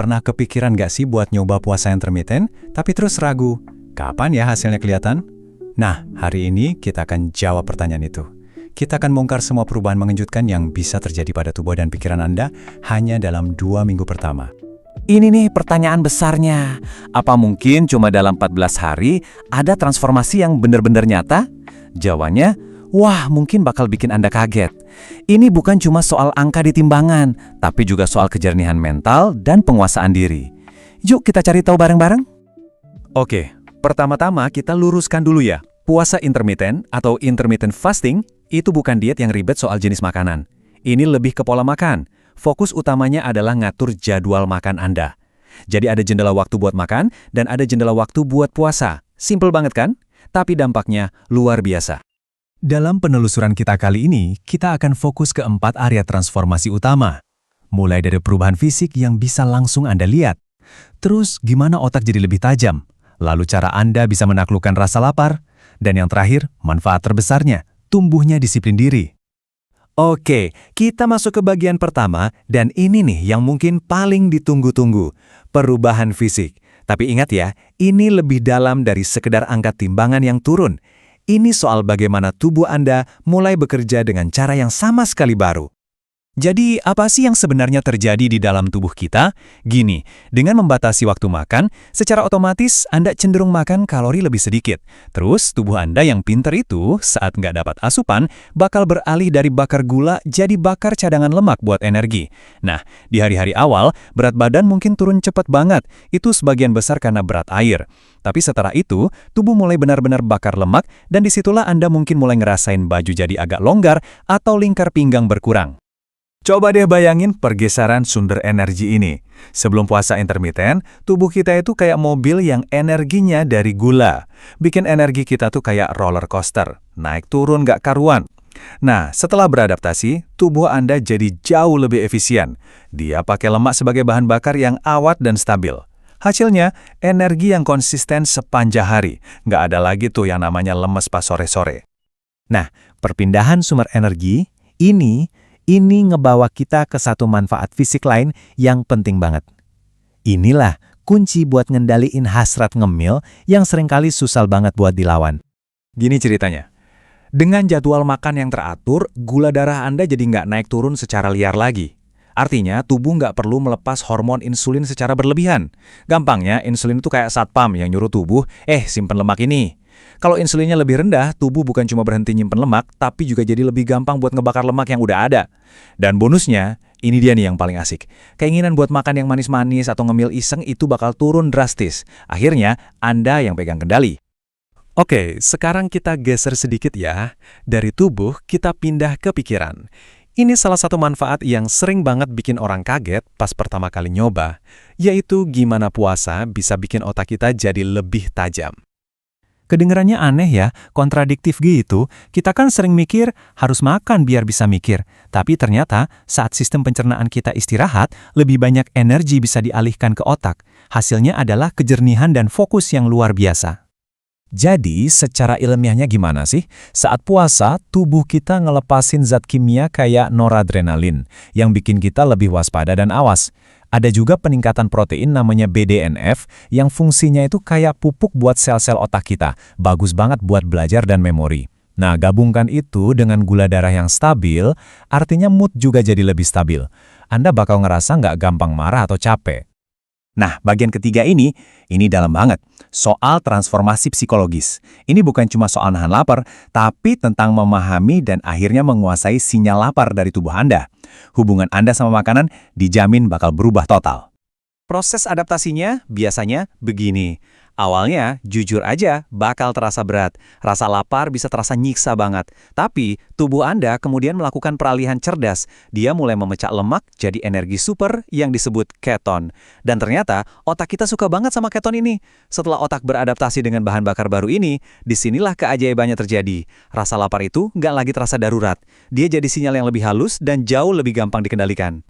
Pernah kepikiran gak sih buat nyoba puasa intermittent, tapi terus ragu, kapan ya hasilnya kelihatan? Nah, hari ini kita akan jawab pertanyaan itu. Kita akan bongkar semua perubahan mengejutkan yang bisa terjadi pada tubuh dan pikiran Anda hanya dalam 2 minggu pertama. Ini nih pertanyaan besarnya. Apa mungkin cuma dalam 14 hari ada transformasi yang benar-benar nyata? Jawabannya, wah mungkin bakal bikin Anda kaget. Ini bukan cuma soal angka di timbangan, tapi juga soal kejernihan mental dan penguasaan diri. Yuk kita cari tahu bareng-bareng. Oke, pertama-tama kita luruskan dulu ya. Puasa intermittent atau intermittent fasting itu bukan diet yang ribet soal jenis makanan. Ini lebih ke pola makan. Fokus utamanya adalah ngatur jadwal makan Anda. Jadi ada jendela waktu buat makan dan ada jendela waktu buat puasa. Simple banget kan? Tapi dampaknya luar biasa. Dalam penelusuran kita kali ini, kita akan fokus ke 4 area transformasi utama. Mulai dari perubahan fisik yang bisa langsung Anda lihat. Terus gimana otak jadi lebih tajam? Lalu cara Anda bisa menaklukkan rasa lapar? Dan yang terakhir, manfaat terbesarnya, tumbuhnya disiplin diri. Oke, kita masuk ke bagian pertama, dan ini nih yang mungkin paling ditunggu-tunggu, perubahan fisik. Tapi ingat ya, ini lebih dalam dari sekedar angkat timbangan yang turun. Ini soal bagaimana tubuh Anda mulai bekerja dengan cara yang sama sekali baru. Jadi, apa sih yang sebenarnya terjadi di dalam tubuh kita? Gini, dengan membatasi waktu makan, secara otomatis Anda cenderung makan kalori lebih sedikit. Terus, tubuh Anda yang pinter itu, saat nggak dapat asupan, bakal beralih dari bakar gula jadi bakar cadangan lemak buat energi. Nah, di hari-hari awal, berat badan mungkin turun cepat banget. Itu sebagian besar karena berat air. Tapi setelah itu, tubuh mulai benar-benar bakar lemak, dan disitulah Anda mungkin mulai ngerasain baju jadi agak longgar atau lingkar pinggang berkurang. Coba deh bayangin pergeseran sumber energi ini. Sebelum puasa intermittent, tubuh kita itu kayak mobil yang energinya dari gula. Bikin energi kita tuh kayak roller coaster, naik turun gak karuan. Nah, setelah beradaptasi, tubuh Anda jadi jauh lebih efisien. Dia pakai lemak sebagai bahan bakar yang awet dan stabil. Hasilnya, energi yang konsisten sepanjang hari. Gak ada lagi tuh yang namanya lemes pas sore-sore. Nah, perpindahan sumber energi ini ngebawa kita ke satu manfaat fisik lain yang penting banget. Inilah kunci buat ngendaliin hasrat ngemil yang seringkali susah banget buat dilawan. Gini ceritanya, dengan jadwal makan yang teratur, gula darah Anda jadi nggak naik turun secara liar lagi. Artinya, tubuh nggak perlu melepas hormon insulin secara berlebihan. Gampangnya, insulin itu kayak satpam yang nyuruh tubuh, simpen lemak ini. Kalau insulinnya lebih rendah, tubuh bukan cuma berhenti nyimpen lemak, tapi juga jadi lebih gampang buat ngebakar lemak yang udah ada. Dan bonusnya, ini dia nih yang paling asik. Keinginan buat makan yang manis-manis atau ngemil iseng itu bakal turun drastis. Akhirnya, Anda yang pegang kendali. Oke, sekarang kita geser sedikit ya. Dari tubuh, kita pindah ke pikiran. Ini salah satu manfaat yang sering banget bikin orang kaget pas pertama kali nyoba, yaitu gimana puasa bisa bikin otak kita jadi lebih tajam. Kedengarannya aneh ya, kontradiktif gitu. Kita kan sering mikir harus makan biar bisa mikir. Tapi ternyata saat sistem pencernaan kita istirahat, lebih banyak energi bisa dialihkan ke otak. Hasilnya adalah kejernihan dan fokus yang luar biasa. Jadi secara ilmiahnya gimana sih? Saat puasa, tubuh kita ngelepasin zat kimia kayak noradrenalin yang bikin kita lebih waspada dan awas. Ada juga peningkatan protein namanya BDNF yang fungsinya itu kayak pupuk buat sel-sel otak kita. Bagus banget buat belajar dan memori. Nah, gabungkan itu dengan gula darah yang stabil, artinya mood juga jadi lebih stabil. Anda bakal ngerasa nggak gampang marah atau capek. Nah, bagian ketiga ini dalam banget. Soal transformasi psikologis. Ini bukan cuma soal nahan lapar, tapi tentang memahami dan akhirnya menguasai sinyal lapar dari tubuh Anda. Hubungan Anda sama makanan dijamin bakal berubah total. Proses adaptasinya biasanya begini. Awalnya, jujur aja, bakal terasa berat. Rasa lapar bisa terasa nyiksa banget. Tapi, tubuh Anda kemudian melakukan peralihan cerdas. Dia mulai memecah lemak jadi energi super yang disebut keton. Dan ternyata, otak kita suka banget sama keton ini. Setelah otak beradaptasi dengan bahan bakar baru ini, disinilah keajaibannya terjadi. Rasa lapar itu nggak lagi terasa darurat. Dia jadi sinyal yang lebih halus dan jauh lebih gampang dikendalikan.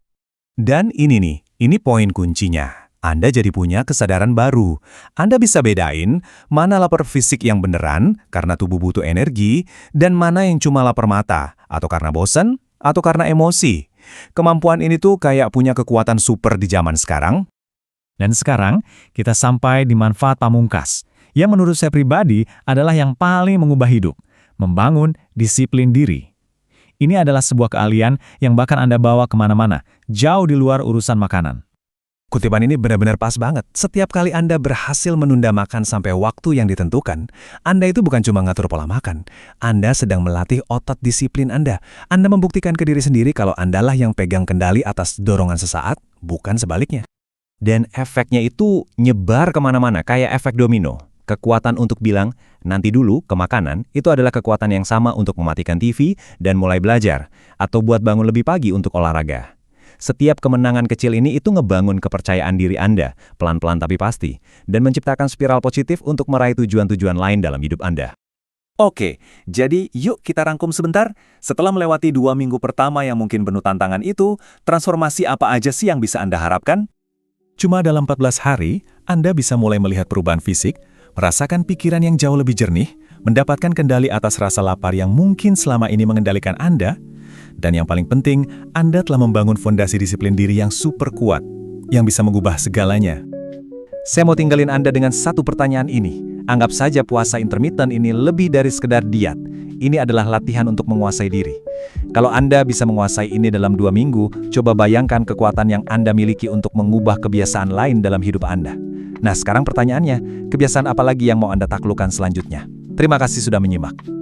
Dan ini poin kuncinya. Anda jadi punya kesadaran baru. Anda bisa bedain mana lapar fisik yang beneran karena tubuh butuh energi dan mana yang cuma lapar mata atau karena bosan atau karena emosi. Kemampuan ini tuh kayak punya kekuatan super di zaman sekarang. Dan sekarang, kita sampai di manfaat pamungkas, yang menurut saya pribadi adalah yang paling mengubah hidup, membangun disiplin diri. Ini adalah sebuah keahlian yang bahkan Anda bawa kemana-mana, jauh di luar urusan makanan. Kutipan ini benar-benar pas banget. Setiap kali Anda berhasil menunda makan sampai waktu yang ditentukan, Anda itu bukan cuma ngatur pola makan. Anda sedang melatih otot disiplin Anda. Anda membuktikan ke diri sendiri kalau Andalah yang pegang kendali atas dorongan sesaat, bukan sebaliknya. Dan efeknya itu nyebar kemana-mana, kayak efek domino. Kekuatan untuk bilang, nanti dulu ke makanan, itu adalah kekuatan yang sama untuk mematikan TV dan mulai belajar, atau buat bangun lebih pagi untuk olahraga. Setiap kemenangan kecil ini itu ngebangun kepercayaan diri Anda, pelan-pelan tapi pasti, dan menciptakan spiral positif untuk meraih tujuan-tujuan lain dalam hidup Anda. Oke, jadi yuk kita rangkum sebentar. Setelah melewati 2 minggu pertama yang mungkin penuh tantangan itu, transformasi apa aja sih yang bisa Anda harapkan? Cuma dalam 14 hari, Anda bisa mulai melihat perubahan fisik, merasakan pikiran yang jauh lebih jernih, mendapatkan kendali atas rasa lapar yang mungkin selama ini mengendalikan Anda, dan yang paling penting, Anda telah membangun fondasi disiplin diri yang super kuat, yang bisa mengubah segalanya. Saya mau tinggalin Anda dengan satu pertanyaan ini. Anggap saja puasa intermittent ini lebih dari sekedar diet. Ini adalah latihan untuk menguasai diri. Kalau Anda bisa menguasai ini dalam 2 minggu, coba bayangkan kekuatan yang Anda miliki untuk mengubah kebiasaan lain dalam hidup Anda. Nah, sekarang pertanyaannya, kebiasaan apa lagi yang mau Anda taklukkan selanjutnya? Terima kasih sudah menyimak.